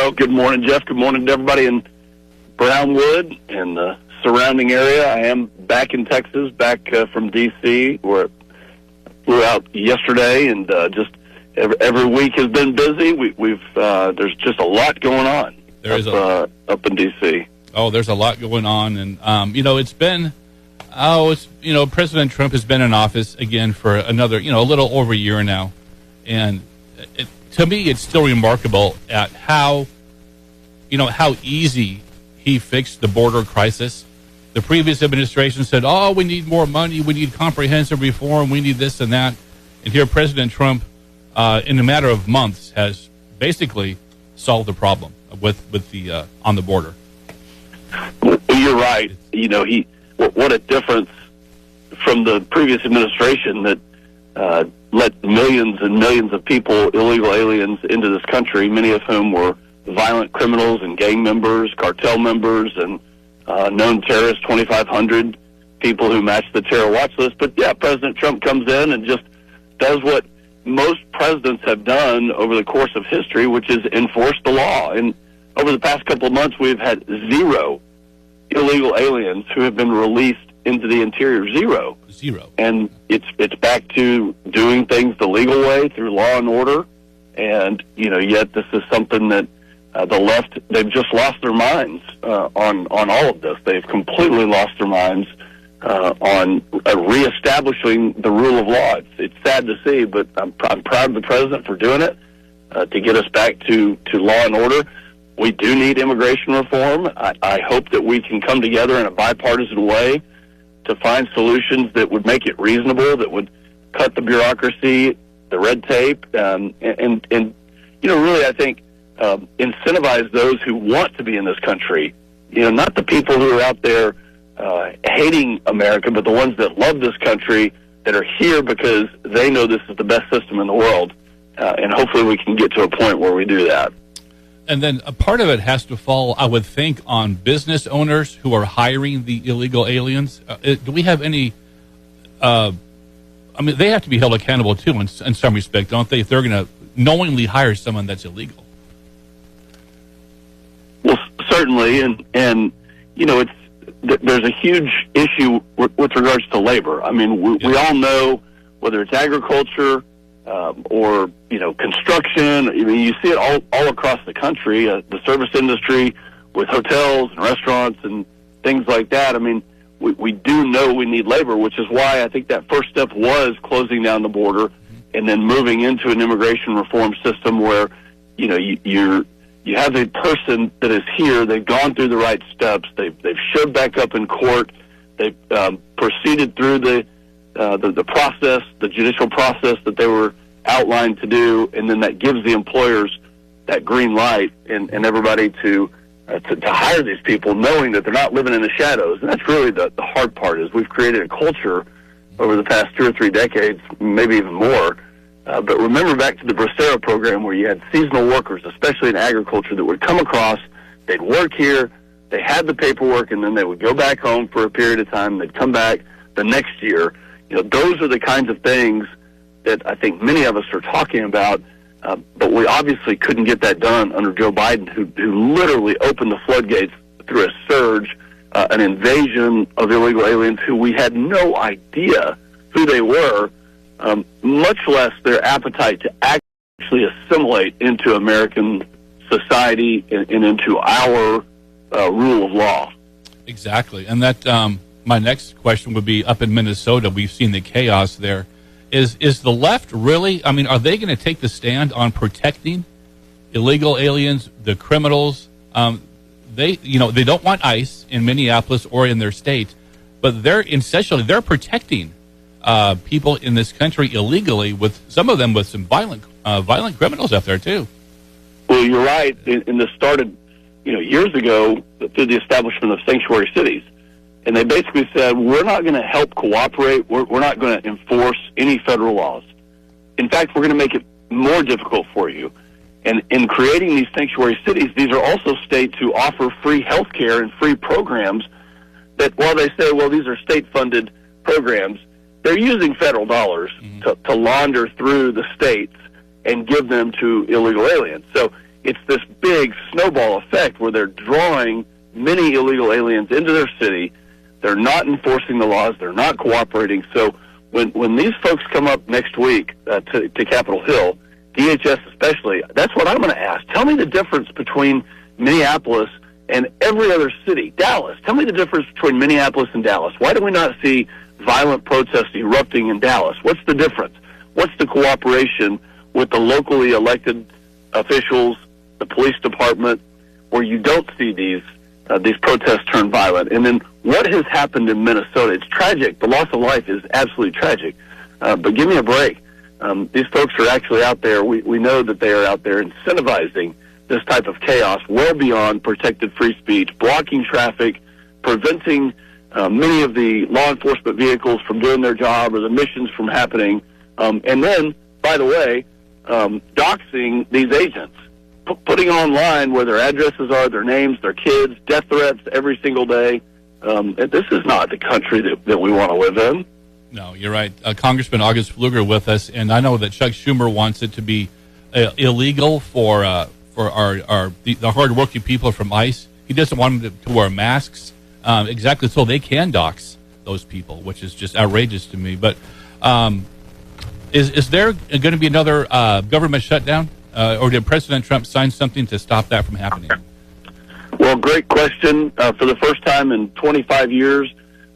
Well, good morning, Jeff. Good morning to everybody in Brownwood and the surrounding area. I am back in Texas, back from D.C., where I flew out yesterday, and just every week has been busy. There's just a lot going on up in D.C. Oh, there's a lot going on, and it's been President Trump has been in office again for another a little over a year now, and to me it's still remarkable at how easy he fixed the border crisis. The previous administration said, "Oh, we need more money, we need comprehensive reform, we need this and that," and here President Trump, in a matter of months, has basically solved the problem with the on the border. Well, you're right. What a difference from the previous administration that let millions and millions of people, illegal aliens, into this country, many of whom were violent criminals and gang members, cartel members, and known terrorists, 2,500 people who matched the terror watch list. But, yeah, President Trump comes in and just does what most presidents have done over the course of history, which is enforce the law. And over the past couple of months, we've had 0 illegal aliens who have been released into the interior. Zero. And it's back to doing things the legal way through law and order. And, yet this is something that the left, they've just lost their minds on all of this. They've completely lost their minds on reestablishing the rule of law. It's sad to see, but I'm proud of the president for doing it to get us back to law and order. We do need immigration reform. I hope that we can come together in a bipartisan way to find solutions that would make it reasonable, that would cut the bureaucracy, the red tape, and really, I think, incentivize those who want to be in this country. Not the people who are out there hating America, but the ones that love this country, that are here because they know this is the best system in the world. And hopefully we can get to a point where we do that. And then a part of it has to fall, I would think, on business owners who are hiring the illegal aliens. Do we have any... they have to be held accountable, too, in some respect, don't they, if they're going to knowingly hire someone that's illegal? Well, certainly, and there's a huge issue with regards to labor. I mean, we all know, whether it's agriculture or construction. I mean, you see it all across the country. The service industry with hotels and restaurants and things like that. I mean, we do know we need labor, which is why I think that first step was closing down the border and then moving into an immigration reform system where you have a person that is here. They've gone through the right steps. They've showed back up in court. They've proceeded through the process, the judicial process that they were outlined to do, and then that gives the employers that green light and everybody to hire these people, knowing that they're not living in the shadows. And that's really the hard part, is we've created a culture over the past 2 or 3 decades, maybe even more. But remember back to the Bracero program, where you had seasonal workers, especially in agriculture, that would come across, they'd work here, they had the paperwork, and then they would go back home for a period of time, they'd come back the next year. Those are the kinds of things that I think many of us are talking about, but we obviously couldn't get that done under Joe Biden, who literally opened the floodgates through a surge, an invasion of illegal aliens who we had no idea who they were, much less their appetite to actually assimilate into American society and into our rule of law. Exactly. And that my next question would be, up in Minnesota, we've seen the chaos there. Is the left really, are they going to take the stand on protecting illegal aliens, the criminals? They don't want ICE in Minneapolis or in their state, but they're protecting people in this country illegally, with some of them with some violent criminals up there too. Well, you're right. And this started, years ago through the establishment of sanctuary cities. And they basically said, we're not going to help cooperate. We're not going to enforce any federal laws. In fact, we're going to make it more difficult for you. And in creating these sanctuary cities, these are also states who offer free health care and free programs that, while they say, well, these are state-funded programs, they're using federal dollars to launder through the states and give them to illegal aliens. So it's this big snowball effect where they're drawing many illegal aliens into their city. They're not enforcing the laws. They're not cooperating. So when these folks come up next week to Capitol Hill, DHS especially, that's what I'm going to ask. Tell me the difference between Minneapolis and every other city. Dallas. Tell me the difference between Minneapolis and Dallas. Why do we not see violent protests erupting in Dallas? What's the difference? What's the cooperation with the locally elected officials, the police department, where you don't see these protests turn violent? And then what has happened in Minnesota? It's tragic. The loss of life is absolutely tragic. But give me a break. These folks are actually out there. We know that they are out there incentivizing this type of chaos well beyond protected free speech, blocking traffic, preventing many of the law enforcement vehicles from doing their job or the missions from happening. And then, by the way, doxing these agents, putting online where their addresses are, their names, their kids, death threats every single day. This is not the country that we want to live in. No, you're right. Congressman August Pfluger with us, and I know that Chuck Schumer wants it to be illegal for the hardworking people from ICE. He doesn't want them to wear masks, exactly so they can dox those people, which is just outrageous to me. But is there going to be another government shutdown, or did President Trump sign something to stop that from happening? Well, great question. For the first time in 25 years,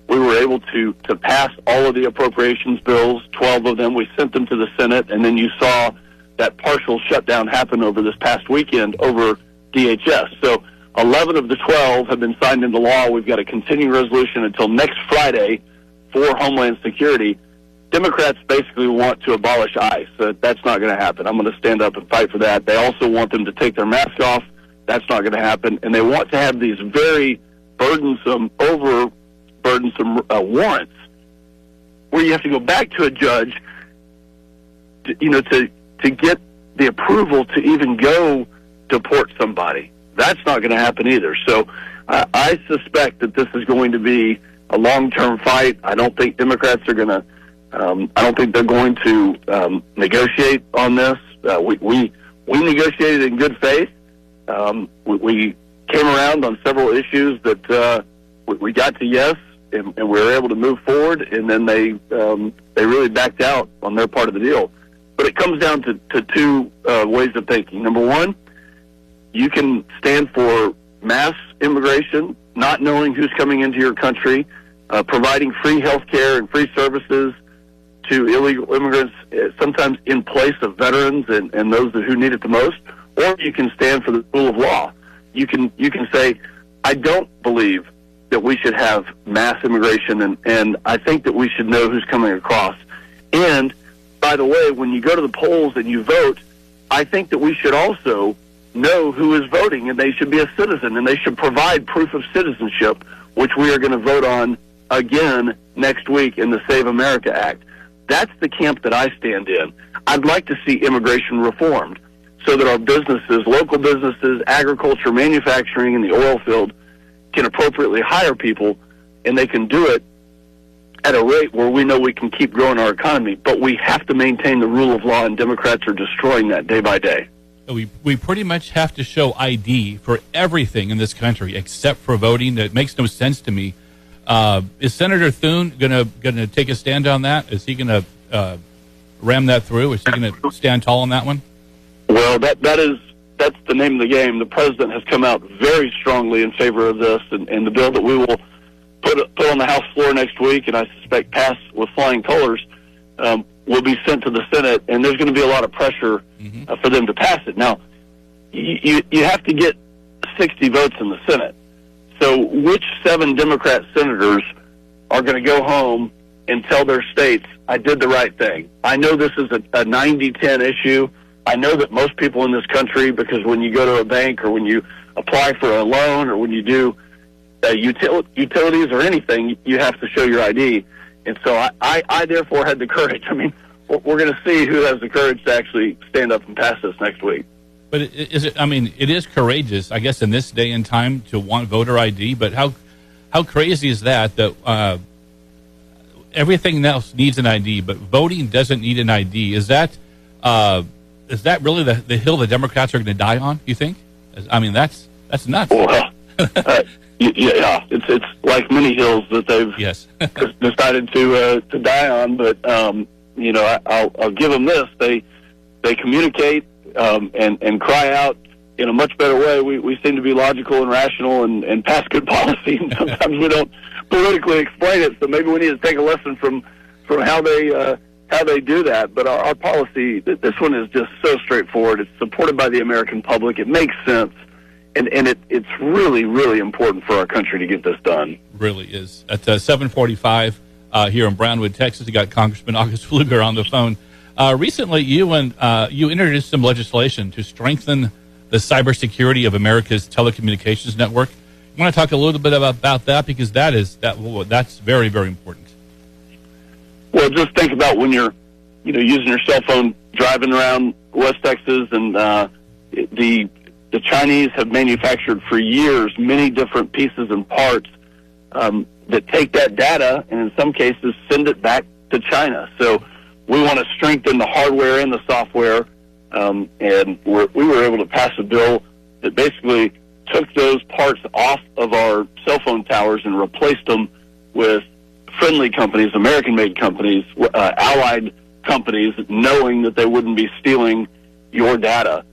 we were able to pass all of the appropriations bills, 12 of them. We sent them to the Senate, and then you saw that partial shutdown happen over this past weekend over DHS. So 11 of the 12 have been signed into law. We've got a continuing resolution until next Friday for Homeland Security. Democrats basically want to abolish ICE. That's not going to happen. I'm going to stand up and fight for that. They also want them to take their mask off. That's not going to happen. And they want to have these very burdensome warrants where you have to go back to a judge to get the approval to even go deport somebody. That's not going to happen either. So I suspect that this is going to be a long-term fight. I don't think Democrats are going to I don't think they're going to negotiate on this. We negotiated in good faith. We came around on several issues that we got to yes, and we were able to move forward. And then they really backed out on their part of the deal. But it comes down to two ways of thinking. Number one, you can stand for mass immigration, not knowing who's coming into your country, providing free health care and free services to illegal immigrants, sometimes in place of veterans and those who need it the most. Or you can stand for the rule of law. You can say, I don't believe that we should have mass immigration, and I think that we should know who's coming across. And, by the way, when you go to the polls and you vote, I think that we should also know who is voting, and they should be a citizen, and they should provide proof of citizenship, which we are going to vote on again next week in the Save America Act. That's the camp that I stand in. I'd like to see immigration reformed so that our businesses, local businesses, agriculture, manufacturing, and the oil field can appropriately hire people, and they can do it at a rate where we know we can keep growing our economy. But we have to maintain the rule of law, and Democrats are destroying that day by day. We pretty much have to show ID for everything in this country except for voting. That makes no sense to me. Is Senator Thune gonna take a stand on that? Is he gonna ram that through? Is he gonna stand tall on that one? Well, that's the name of the game. The president has come out very strongly in favor of this, and the bill that we will put on the House floor next week, and I suspect pass with flying colors, will be sent to the Senate, and there's going to be a lot of pressure for them to pass it. Now, you have to get 60 votes in the Senate. So which 7 Democrat senators are going to go home and tell their states, I did the right thing? I know this is a 90-10 issue. I know that most people in this country, because when you go to a bank or when you apply for a loan or when you do utilities or anything, you have to show your ID. And so I therefore had the courage. I mean, we're going to see who has the courage to actually stand up and pass this next week. But it is courageous, I guess, in this day and time to want voter ID. But how crazy is that everything else needs an ID, but voting doesn't need an ID? Is that is that really the hill the Democrats are going to die on, you think? I mean, that's nuts. Well, yeah, it's like many hills that they've decided to die on. But I'll give them this: they communicate and cry out in a much better way. We seem to be logical and rational and pass good policy, and sometimes we don't politically explain it. So maybe we need to take a lesson from how they do that. But our policy, this one is just so straightforward. It's supported by the American public. It makes sense. And it's really, really important for our country to get this done. Really is. At 7:45 here in Brownwood, Texas, you got Congressman August Pfluger on the phone. Recently, you introduced some legislation to strengthen the cybersecurity of America's telecommunications network. You want to talk a little bit about that, because that's very, very important. Well, just think about when you're using your cell phone driving around West Texas, and the Chinese have manufactured for years many different pieces and parts that take that data and in some cases send it back to China. So we want to strengthen the hardware and the software, and we were able to pass a bill that basically took those parts off of our cell phone towers and replaced them with friendly companies, American-made companies, allied companies, knowing that they wouldn't be stealing your data.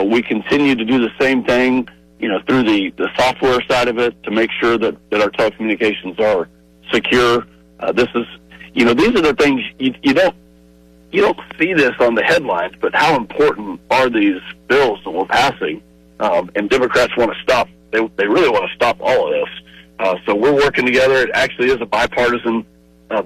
We continue to do the same thing, through the software side of it to make sure that our telecommunications are secure. These are the things you don't see this on the headlines, but how important are these bills that we're passing? And Democrats want to stop. They really want to stop all of this. So we're working together. It actually is a bipartisan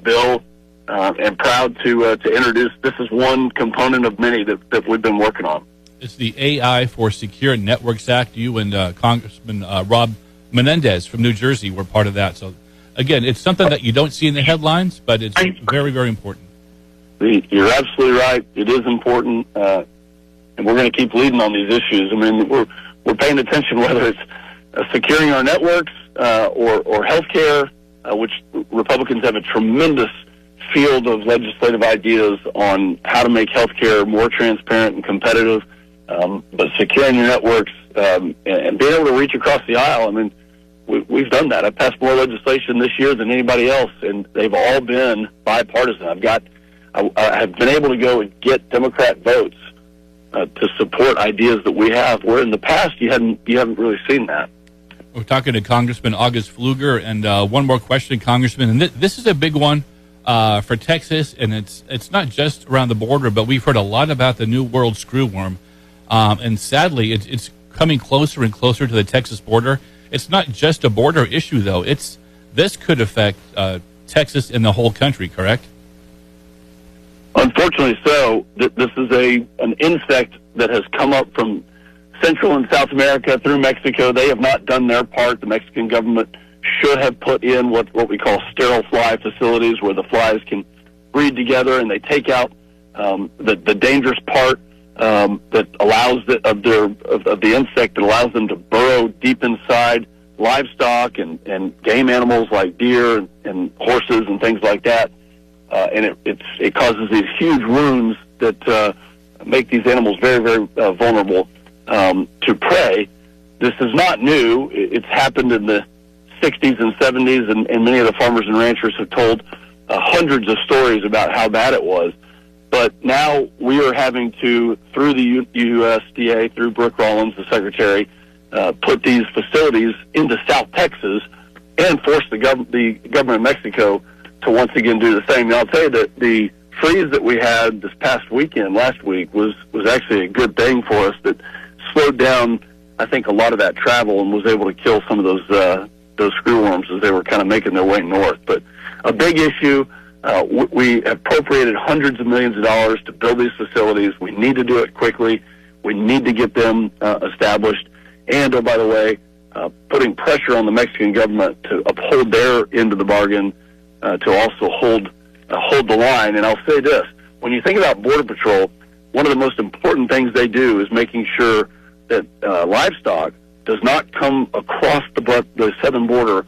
bill, and proud to introduce. This is one component of many that we've been working on. It's the AI for Secure Networks Act. You and Congressman Rob Menendez from New Jersey were part of that. So, again, it's something that you don't see in the headlines, but it's very, very important. You're absolutely right. It is important, and we're going to keep leading on these issues. I mean, we're paying attention, whether it's securing our networks or healthcare, which Republicans have a tremendous field of legislative ideas on how to make healthcare more transparent and competitive. But securing your networks and being able to reach across the aisle, I mean, we've done that. I've passed more legislation this year than anybody else, and they've all been bipartisan. I have been able to go and get Democrat votes to support ideas that we have, where in the past you haven't really seen that. We're talking to Congressman August Pfluger, and one more question, Congressman, and this is a big one for Texas, and it's not just around the border, but we've heard a lot about the New World screwworm. And sadly, it's coming closer and closer to the Texas border. It's not just a border issue, though. This could affect Texas and the whole country, correct? Unfortunately so. This is an insect that has come up from Central and South America through Mexico. They have not done their part. The Mexican government should have put in what we call sterile fly facilities, where the flies can breed together and they take out the dangerous part that allows of the insect, that allows them to burrow deep inside livestock and game animals like deer and horses and things like that. And it causes these huge wounds that make these animals very, very vulnerable to prey. This is not new. It's happened in the 60s and 70s, and many of the farmers and ranchers have told hundreds of stories about how bad it was. But now we are having to, through the USDA, through Brooke Rollins, the secretary, put these facilities into South Texas and force the government of Mexico to once again do the same. Now, I'll tell you that the freeze that we had this past weekend, last week, was actually a good thing for us, that slowed down, I think, a lot of that travel and was able to kill some of those screwworms as they were kind of making their way north. But a big issue. We appropriated hundreds of millions of dollars to build these facilities. We need to do it quickly. We need to get them established. And, oh, by the way, putting pressure on the Mexican government to uphold their end of the bargain, to also hold the line. And I'll say this: when you think about Border Patrol, one of the most important things they do is making sure that livestock does not come across the southern border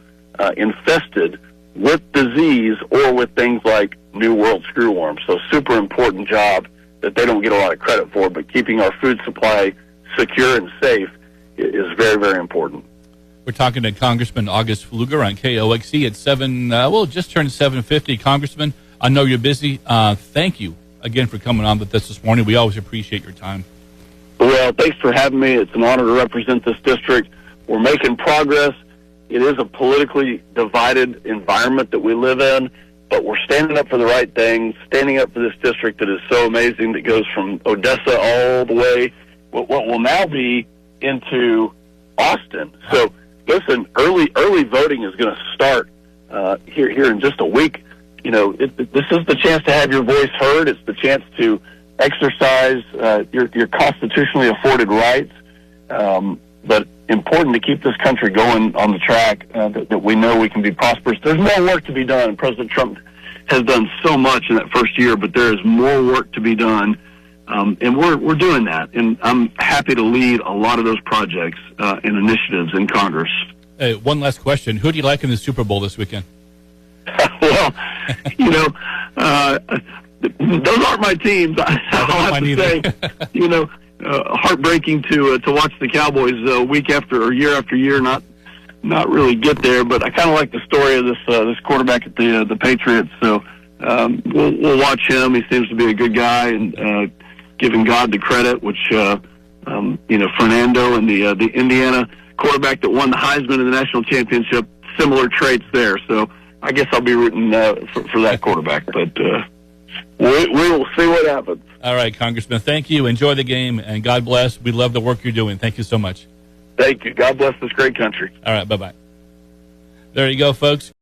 infested with disease or with things like New World screwworm. So super important job that they don't get a lot of credit for, but keeping our food supply secure and safe is very, very important. We're talking to Congressman August Pfluger on KOXE at 7, just turned 7:50. Congressman, I know you're busy. Thank you again for coming on with us this morning. We always appreciate your time. Well, thanks for having me. It's an honor to represent this district. We're making progress. It is a politically divided environment that we live in, but we're standing up for the right things, standing up for this district that is so amazing, that goes from Odessa all the way, what will now be into Austin. So, listen, early voting is going to start here in just a week. You know, this is the chance to have your voice heard. It's the chance to exercise your constitutionally afforded rights. But important to keep this country going on the track that we know we can be prosperous. There's more work to be done. President Trump has done so much in that first year, but there is more work to be done. And we're doing that. And I'm happy to lead a lot of those projects and initiatives in Congress. Hey, one last question. Who do you like in the Super Bowl this weekend? Well, you know, those aren't my teams. I'll have to say, you know, heartbreaking to watch the Cowboys week after or year after year not really get there. But I kind of like the story of this quarterback at the Patriots. So we'll watch him. He seems to be a good guy, and giving God the credit, which you know, Fernando and the Indiana quarterback that won the Heisman in the national championship, similar traits there. So I guess I'll be rooting for that quarterback, but we will see what happens. All right, Congressman, thank you. Enjoy the game, and God bless. We love the work you're doing. Thank you so much. Thank you. God bless this great country. All right, bye-bye. There you go, folks.